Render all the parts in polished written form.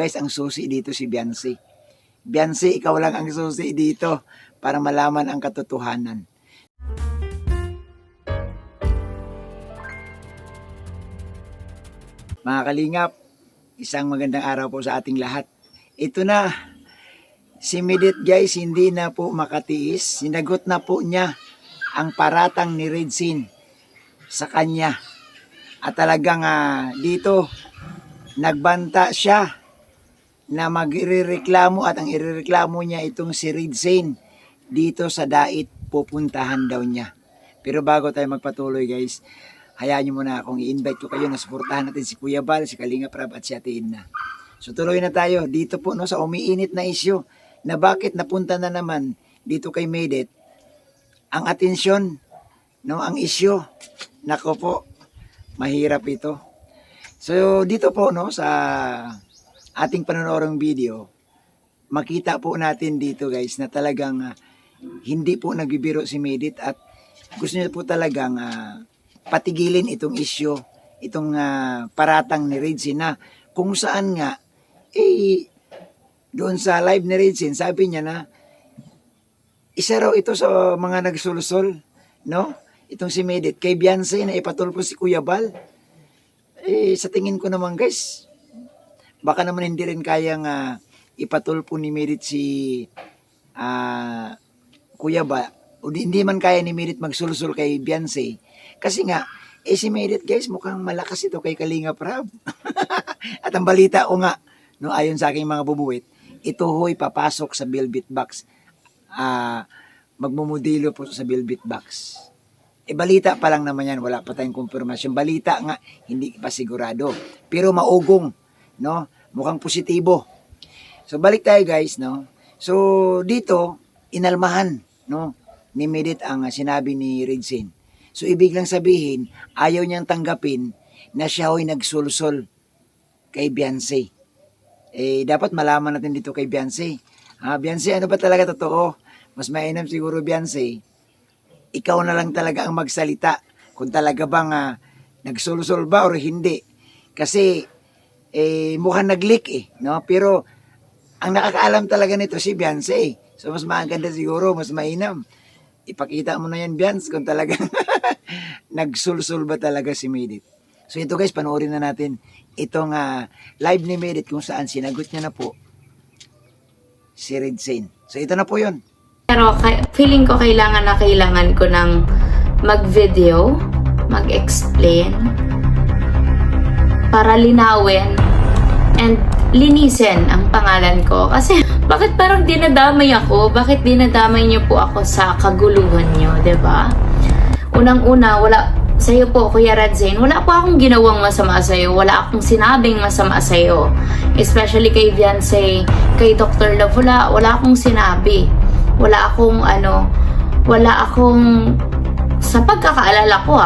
Guys, ang susi dito si Beyonce. Beyonce, ikaw lang ang susi dito para malaman ang katotohanan. Mga kalingap, isang magandang araw po sa ating lahat. Ito na, si Medit guys, hindi na po makatiis. Sinagot na po niya ang paratang ni Redsin sa kanya. At talagang dito, nagbanta siya na magrereklamo at ang irereklamo niya itong si Redsin dito sa Dait, pupuntahan daw niya. Pero bago tayo magpatuloy guys, hayaan niyo muna akong i-invite ko kayo na suportahan natin si Kuya Bal, si Kalingap Rab at si Ate Edna. So tuloy na tayo dito po no, sa umiinit na isyu na bakit napunta na naman dito kay Medit ang atensyon, no, ang isyu. Nako po, mahirap ito. So dito po no, sa ating panonoodong video, makita po natin dito guys na talagang hindi po nagbibiro si Medit at gusto niya po talagang patigilin itong issue, itong paratang ni Redsin na kung saan nga doon sa live ni Redsin sabi niya na isa raw ito sa mga nagsulusol, no? Itong si Medit kay Beyonce na ipatulpo si Kuya Bal. Sa tingin ko naman guys, baka naman hindi rin kayang ipatulpo ni Medit si Kuya Bal. O hindi man kaya ni Medit magsulusol kay Beyonce. Kasi nga, si Medit guys, mukhang malakas ito kay Kalingap Rab. At ang balita ko nga, no, ayon sa aking mga bubuwit, ito ho'y papasok sa Velvet Box. Magmumodelo po sa Velvet Box. Balita pa lang naman yan, wala pa tayong konfirmasyon. Balita nga, hindi pa sigurado. Pero maugong, no? Mukhang positibo. So balik tayo guys, no? So dito, inalmahan, no, ni Medit ang sinabi ni Redsin. So ibig lang sabihin, ayaw niyang tanggapin na siya ho'y nagsulsol kay Beyonce. Dapat malaman natin dito kay Beyonce. Beyonce, ano ba talaga totoo? Mas mainam siguro Beyonce, ikaw na lang talaga ang magsalita kung talaga bang nagsulsol ba o hindi. Kasi mukhang nag-leak no? Pero ang nakakaalam talaga nito si Beyonce. So mas maganda siguro, mas mainam. Ipakita mo na yan, Beyonce, kung talagang nagsulsul ba talaga si Medit. So ito guys, panoorin na natin itong live ni Medit kung saan sinagot niya na po si Redsin. So ito na po yun. Pero feeling ko kailangan ko ng mag-video, mag-explain, para linawin and linisin ang pangalan ko. Kasi bakit parang dinadamay ako? Bakit dinadamay niyo po ako sa kaguluhan niyo, 'di ba? Unang-una, wala sa'yo po, Kuya Redsin, wala po akong ginawang masama sa'yo. Wala akong sinabing masama sa'yo. Especially kay Beyonce, kay Dr. Love, wala akong sinabi. Wala akong, sa pagkakaalala ko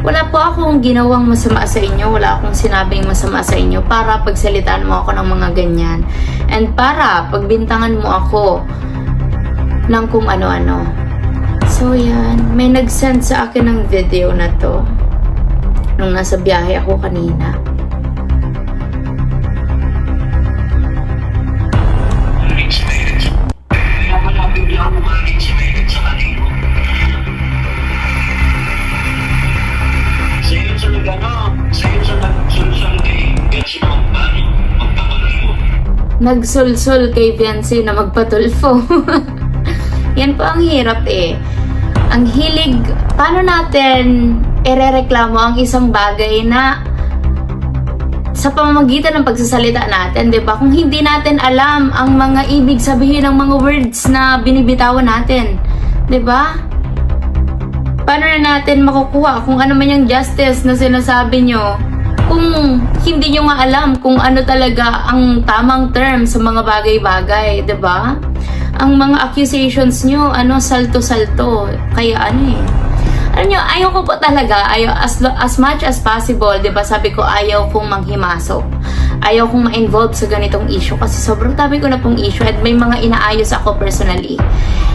wala po akong ginawang masama sa inyo, wala akong sinabing masama sa inyo para pagsalitaan mo ako ng mga ganyan. And para pagbintangan mo ako ng kung ano-ano. So yan, may nag-send sa akin ng video na to nung nasa biyahe ako kanina. Nagsulsul kay Beyonce na magpatulfo. Yan po ang hirap Ang hilig, paano natin irereklamo ang isang bagay na sa pamamagitan ng pagsasalita natin, 'di ba? Kung hindi natin alam ang mga ibig sabihin ng mga words na binibitawan natin, 'di ba? Paano na natin makukuha kung ano man yung justice na sinasabi nyo kung hindi nyo nga alam kung ano talaga ang tamang term sa mga bagay-bagay, 'di ba? Ang mga accusations nyo, salto-salto. Kaya ayaw ko po talaga, as much as possible, 'di ba? Sabi ko, ayaw kong manghimasok. Ayaw kong ma-involve sa ganitong issue kasi sobrang dami ko na pong issue at may mga inaayos ako personally.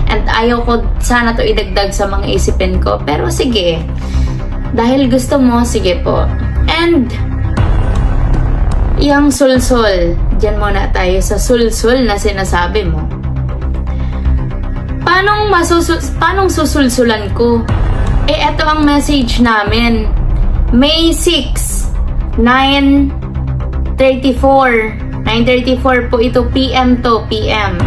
And ayaw ko sana to idagdag sa mga isipin ko. Pero sige, dahil gusto mo, sige po. And Yang sulsul, dyan muna tayo sa sulsul na sinasabi mo. Paanong susulsulan ko? Eto ang message namin. May 6, 9:34 po ito, PM to PM.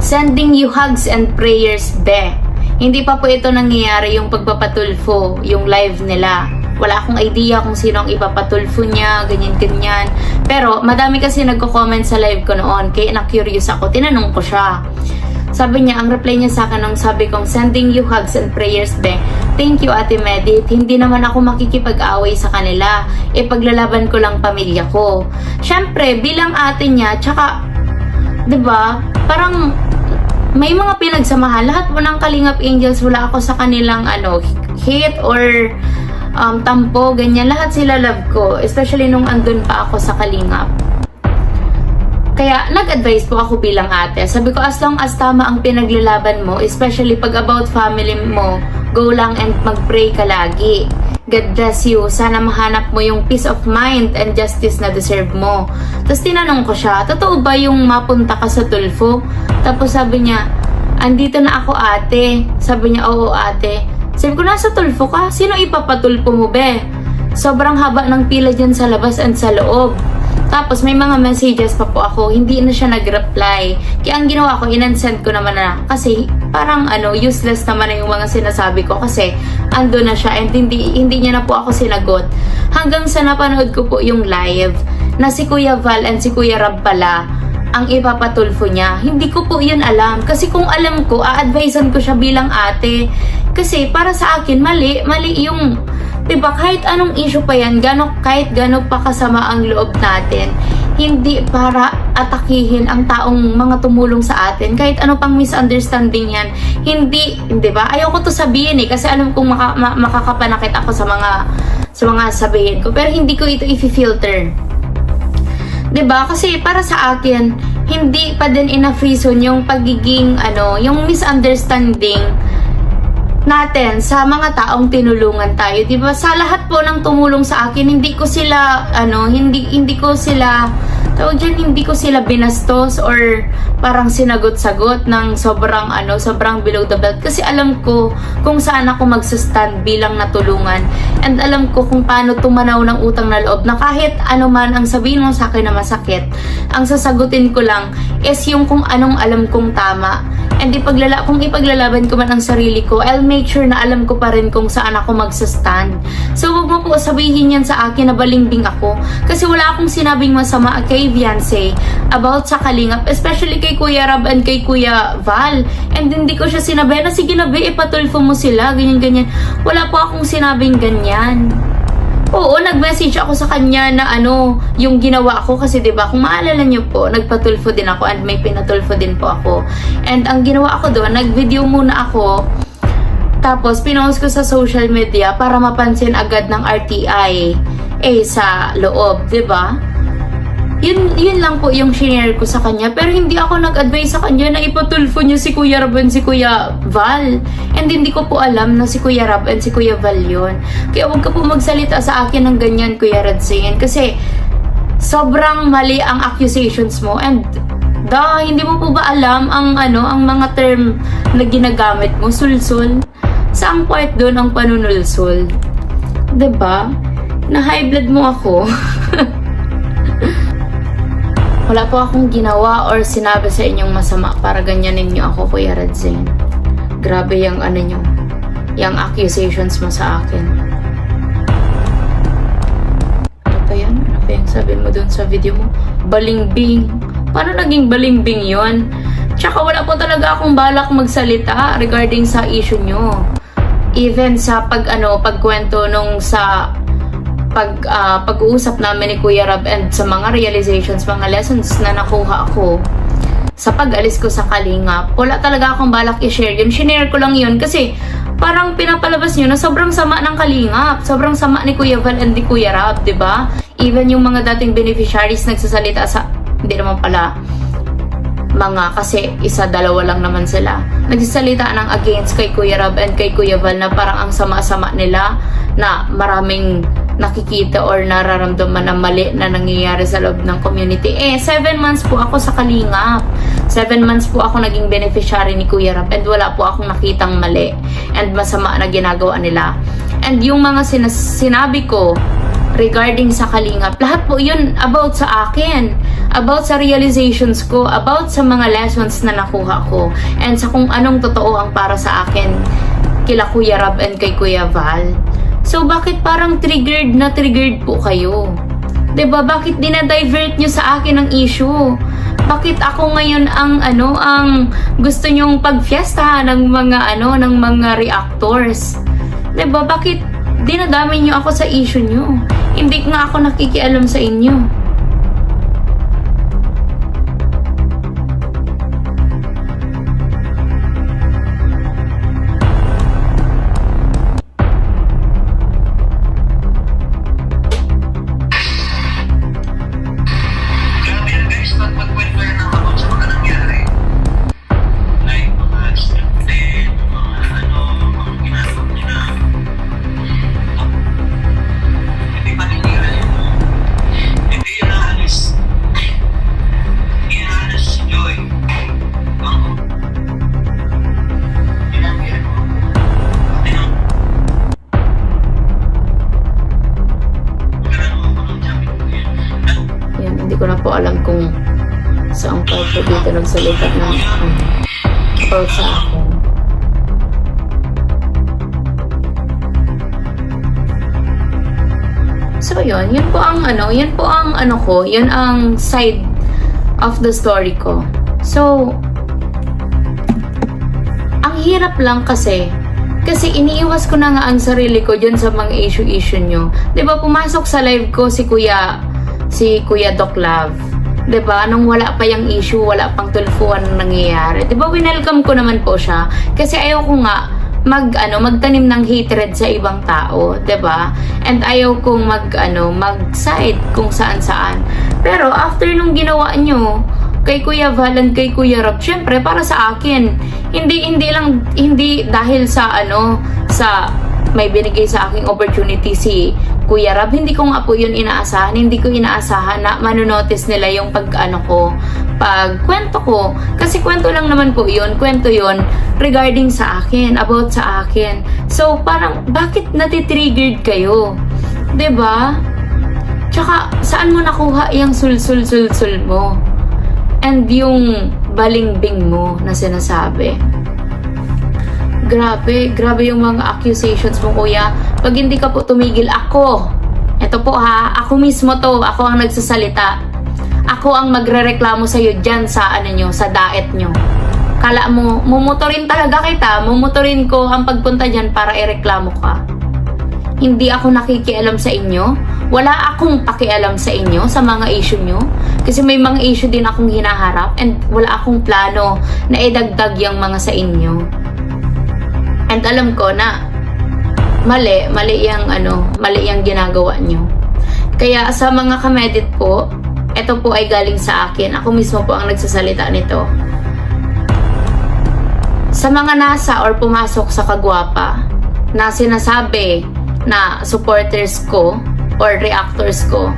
Sending you hugs and prayers, be. Hindi pa po ito nangyayari yung pagpapatulfo, yung live nila. Wala akong idea kung sino ang ipapatulfo niya, ganyan-ganyan. Pero madami kasi nagko-comment sa live ko noon, kaya na-curious ako, tinanong ko siya. Sabi niya, ang reply niya sa akin nung sabi kong sending you hugs and prayers, be. Thank you, Ate Medit. Hindi naman ako makikipag-away sa kanila. Paglalaban ko lang pamilya ko. Syempre, bilang ate niya, tsaka, 'di ba? Parang may mga pinagsamahan. Lahat po ng Kalingap Angels, wala ako sa kanilang hate or tampo, ganyan. Lahat sila love ko. Especially nung andun pa ako sa Kalingap. Kaya nag-advise po ako bilang ate. Sabi ko, as long as tama ang pinaglalaban mo, especially pag about family mo, go lang and mag-pray ka lagi. God bless you. Sana mahanap mo yung peace of mind and justice na deserve mo. Tapos tinanong ko siya, totoo ba yung mapunta ka sa Tulfo? Tapos sabi niya, andito na ako ate. Sabi niya, oo ate. Sabi ko, nasa Tulfo ka? Sino ipapatulpo mo be? Sobrang haba ng pila dyan sa labas and sa loob. Tapos may mga messages pa po ako, hindi na siya nag-reply. Kaya ang ginawa ko, in-unsend ko naman na. Kasi parang useless naman na yung mga sinasabi ko. Kasi ando na siya and hindi niya na po ako sinagot. Hanggang sa napanood ko po yung live na si Kuya Val and si Kuya Rab pala ang ipapatulfo niya. Hindi ko po yun alam. Kasi kung alam ko, a-advisean ko siya bilang ate. Kasi para sa akin, mali yung... Diba, kahit anong issue pa yan, kahit gano'n pa kasama ang loob natin, hindi para atakihin ang taong mga tumulong sa atin. Kahit ano pang misunderstanding yan, hindi, diba? Ayoko to sabihin kasi alam kong makakapanakit ako sa mga sabihin ko. Pero hindi ko ito i-filter. Diba? Kasi para sa akin, hindi pa din enough reason yung pagiging, yung misunderstanding natin sa mga taong tinulungan tayo, 'di ba? Sa lahat po ng tumulong sa akin, hindi ko sila hindi ko sila binastos or parang sinagot-sagot ng sobrang below the belt kasi alam ko kung saan ako magsastand bilang natulungan and alam ko kung paano tumanaw ng utang na loob na kahit ano man ang sabihin mo sa akin na masakit, ang sasagutin ko lang is yung kung anong alam kong tama. And kung ipaglalaban ko man ang sarili ko, I'll make sure na alam ko pa rin kung saan ako magsastand. So, huwag mo po sabihin yan sa akin na balingbing ako. Kasi wala akong sinabing masama kay Vianse about sa Kalingap, especially kay Kuya Rab and kay Kuya Val. And hindi ko siya sinabi na, sige na be, ipatulfo mo sila, ganyan-ganyan. Wala po akong sinabing ganyan. Oo, nag-message ako sa kanya na yung ginawa ko kasi 'di ba kung maalala niyo po, nagpatulfo din ako and may pinatulfo din po ako. And ang ginawa ko doon, nag-video muna ako. Tapos pinost ko sa social media para mapansin agad ng RTI sa loob, 'di ba? Yun lang po yung shinare ko sa kanya. Pero hindi ako nag-advise sa kanya na ipatulfo niya si Kuya Rab and si Kuya Val. And hindi ko po alam na si Kuya Rab and si Kuya Val yun. Kaya huwag ka po magsalita sa akin ng ganyan, Kuya Radzain. Kasi sobrang mali ang accusations mo. And hindi mo po ba alam ang mga term na ginagamit mo? Sulsul. Saang part doon ang panunulsul? 'Di ba? Na high blood mo ako. Wala po akong ginawa or sinabi sa inyong masama para ganyanin niyo ako, Kuya Radzain. Grabe yung yung accusations mo sa akin. Ano pa yan? Ano pa yung sabi mo dun sa video mo? Balingbing. Paano naging balingbing yon? Tsaka wala po talaga akong balak magsalita regarding sa issue nyo. Even sa pagkwento nung sa pag-uusap namin ni Kuya Rab and sa mga realizations, mga lessons na nakuha ako sa pag-alis ko sa Kalingap, wala talaga akong balak i-share yun. Shinare ko lang yun kasi parang pinapalabas nyo na sobrang sama ng Kalingap, sobrang sama ni Kuya Val and ni Kuya Rab, diba? Even yung mga dating beneficiaries nagsasalita hindi naman pala kasi dalawa lang naman sila. Nagsasalita ng against kay Kuya Rab and kay Kuya Val na parang ang sama-sama nila na maraming nakikita or nararamdaman na mali na nangyayari sa loob ng community. 7 months po ako sa Kalingap. 7 months po ako naging beneficiary ni Kuya Rap and wala po akong nakitang mali and masama na ginagawa nila. And yung mga sinabi ko regarding sa Kalingap, lahat po yun about sa akin, about sa realizations ko, about sa mga lessons na nakuha ko, and sa kung anong totoo ang para sa akin kila Kuya Rab and kay Kuya Val. So bakit parang triggered po kayo? 'Di ba? Bakit dinadivert nyo sa akin ang issue? Bakit ako ngayon ang gusto nyong pagfiesta ng mga reactors? 'Di ba? Bakit dinadami nyo ako sa issue nyo? Hindi nga ako nakikialam sa inyo. Ko na po alam kung saan pa po dito nagsalita ng about sa akin. So yun po ang yun ang side of the story ko. So ang hirap lang kasi iniiwas ko na nga ang sarili ko dyan sa mga issue nyo. 'Di ba pumasok sa live ko si Kuya Doc Love. 'Di ba? Nung wala pa yung issue, wala pang tulfuan nangyayari. 'Di ba? Winelcome ko naman po siya kasi ayaw ko nga magtanim ng hatred sa ibang tao, 'di ba? And ayaw kong mag-side kung saan-saan. Pero after nung ginawa nyo kay Kuya Val and kay Kuya Rob, syempre para sa akin, hindi dahil sa may binigay sa aking opportunity si Kuya Rab, hindi ko nga po yun inaasahan. Hindi ko inaasahan na manonotice nila yung pagkwento ko. Kasi kwento lang naman po yun. Kwento yun regarding sa akin, about sa akin. So, parang, bakit natitriggered kayo? 'Di ba? Tsaka, saan mo nakuha yung sul mo? And yung balingbing mo na sinasabi. Grabe yung mga accusations mo, kuya. Pag hindi ka po tumigil, eto po ha, ako mismo to, ako ang nagsasalita. Ako ang magrereklamo sa'yo dyan sa sa daet nyo. Kala mo, mumutorin talaga kita, mumutorin ko ang pagpunta dyan para ireklamo ka. Hindi ako nakikialam sa inyo. Wala akong pakialam sa inyo, sa mga issue nyo. Kasi may mga issue din akong hinaharap and wala akong plano na idagdag yung mga sa inyo. And alam ko na mali yung ginagawa nyo. Kaya sa mga kamedit po, ito po ay galing sa akin. Ako mismo po ang nagsasalita nito. Sa mga nasa or pumasok sa Kagwapa na sinasabi na supporters ko or reactors ko,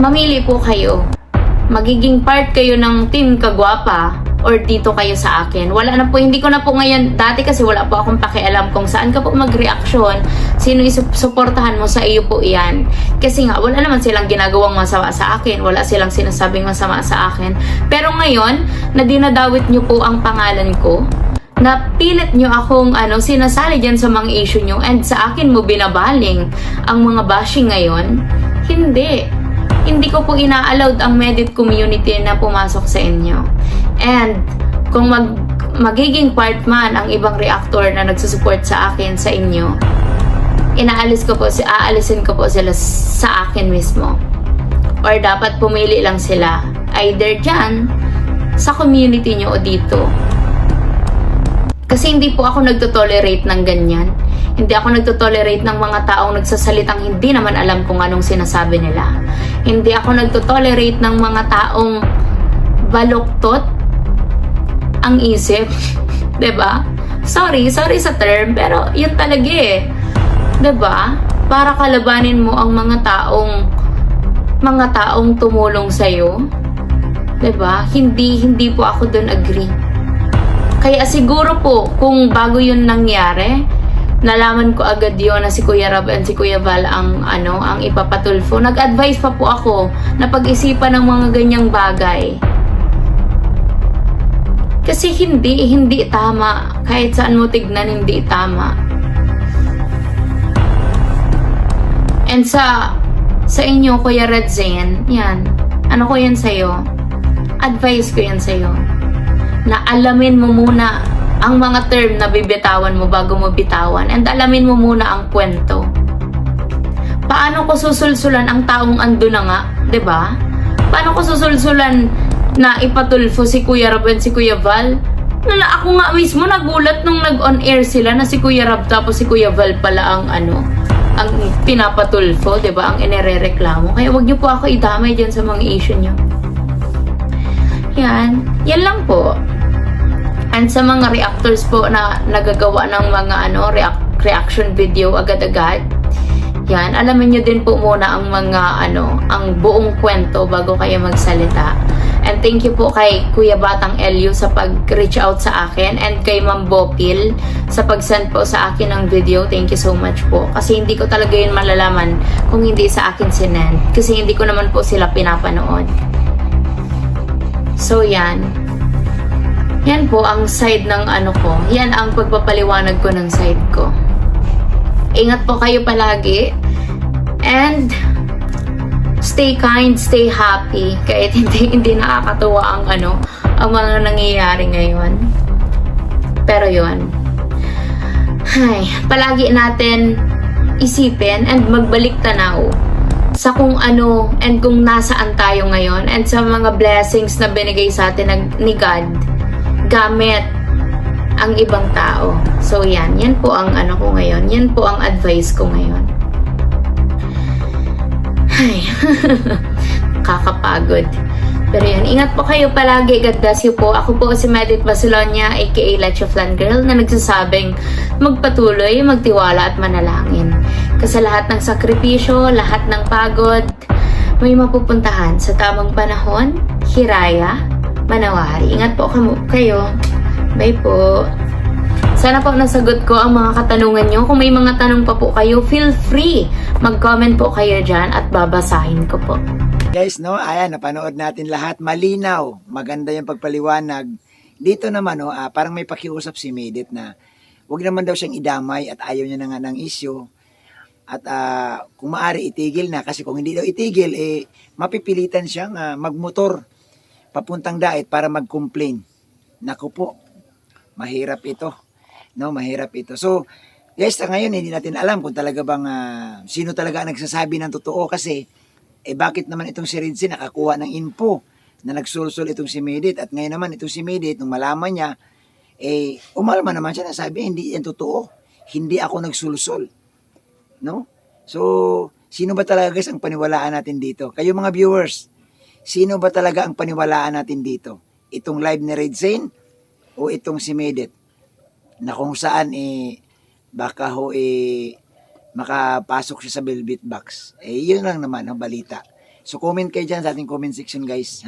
mamili po kayo. Magiging part kayo ng Team Kagwapa or dito kayo sa akin. Wala na po, hindi ko na po ngayon, dati kasi wala po akong pakialam kung saan ka po mag-reaksyon, sino isuportahan mo, sa iyo po iyan. Kasi nga, wala naman silang ginagawang masama sa akin, wala silang sinasabing masama sa akin. Pero ngayon, na dinadawit nyo po ang pangalan ko, na pilit nyo akong sinasali dyan sa mga issue nyo, and sa akin mo binabaling ang mga bashing ngayon, hindi ko po ina-allowed ang Medit community na pumasok sa inyo. And kung magiging part man ang ibang reactor na nagsusupport sa akin sa inyo, aalisin ko po sila sa akin mismo. Or dapat pumili lang sila, either dyan sa community nyo o dito. Kasi hindi po ako nagtotolerate ng ganyan. Hindi ako nagtotolerate ng mga taong nagsasalitang hindi naman alam kung anong sinasabi nila. Hindi ako nagtotolerate ng mga taong baluktot ang isip. 'Di ba? Sorry sa term, pero yun talaga eh. 'Di ba? para kalabanin mo ang mga taong tumulong sa'yo. 'Di ba? Hindi po ako doon agree. Kaya siguro po, kung bago yun nangyari, nalaman ko agad yun na si Kuya Rab and si Kuya Val ang ipapatulfo. Nag-advise pa po ako na pag-isipan ng mga ganyang bagay. Kasi hindi tama. Kahit saan mo tignan, hindi tama. And sa inyo, Kuya Red Zen, yan. Ano ko yan sa'yo? Advice ko yan sa'yo. Na alamin mo muna ang mga term na bibitawan mo bago mo bitawan. And alamin mo muna ang kwento. Paano ko susulsulan ang taong ando na nga? 'Di ba? Paano ko susulsulan na ipatulfo si Kuya Rab and si Kuya Val? Ako nga mismo nagulat nung nag-on air sila na si Kuya Rab tapos si Kuya Val pala ang ang pinapatulfo, 'di ba? Ang inirereklamo. Kaya wag niyo po ako idamay diyan sa mga issue niyo. Yan lang po. And sa mga reactors po na nagagawa ng mga reaction video agad-agad, yan, alamin nyo din po muna ang mga ang buong kwento bago kayo magsalita. And thank you po kay Kuya Batang Elio sa pag-reach out sa akin and kay Ma'am Bopil sa pag-send po sa akin ng video. Thank you so much po. Kasi hindi ko talaga yun malalaman kung hindi sa akin sinend. Kasi hindi ko naman po sila pinapanood. So yan. Yan po ang side ng ko. Yan ang pagpapaliwanag ko ng side ko. Ingat po kayo palagi. And stay kind, stay happy. Kahit hindi nakakatuwa ang mga nangyayari ngayon. Pero yun. Palagi natin isipin and magbalik tanaw sa kung ano and kung nasaan tayo ngayon and sa mga blessings na binigay sa atin ni God gamit ang ibang tao. So yan po ang ko ngayon. Yan po ang advice ko ngayon. Kakapagod. Pero yan, ingat po kayo palagi. God bless you po. Ako po si Medit Basilonia, aka Leche Flan Girl, na nagsasabing magpatuloy, magtiwala at manalangin. Kasi lahat ng sakripisyo, lahat ng pagod, may mapupuntahan sa tamang panahon. Hiraya, manawari. Ingat po kayo. Bye po. Sana po nasagot ko ang mga katanungan nyo. Kung may mga tanong pa po kayo, feel free. Mag-comment po kayo dyan at babasahin ko po. Guys, ayan, napanood natin lahat. Malinaw. Maganda yung pagpaliwanag. Dito naman, parang may pakiusap si Medit na huwag naman daw siyang idamay at ayaw niya na nga ng issue. At kung maaari, itigil na. Kasi kung hindi daw itigil, mapipilitan siyang magmotor papuntang Dait para mag-complain. Naku po, mahirap ito. Mahirap ito. So, guys, ngayon hindi natin alam kung talaga bang sino talaga ang nagsasabi ng totoo kasi bakit naman itong si Ridzi nakakuha ng info na nagsulsul itong si Medit at ngayon naman itong si Medit nung malaman niya umalma naman siya na sabi hindi yan totoo. Hindi ako nagsulsul. So, sino ba talaga guys ang paniwalaan natin dito? Kayo mga viewers, sino ba talaga ang paniwalaan natin dito? Itong live ni Ridzi o itong si Medit? Na kung saan baka makapasok siya sa velvet box. Yun lang naman ang balita. So comment kayo dyan sa ating comment section guys.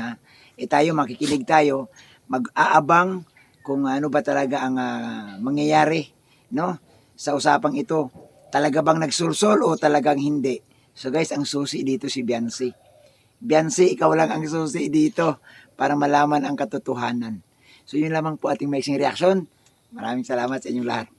Tayo makikinig tayo, mag-aabang kung ano ba talaga ang mangyayari sa usapang ito. Talaga bang nagsulsol o talagang hindi? So guys, ang susi dito si Biancy. Biancy, ikaw lang ang susi dito para malaman ang katotohanan. So yun lamang po ating maiksing reaksyon. Maraming salamat sa inyong lahat.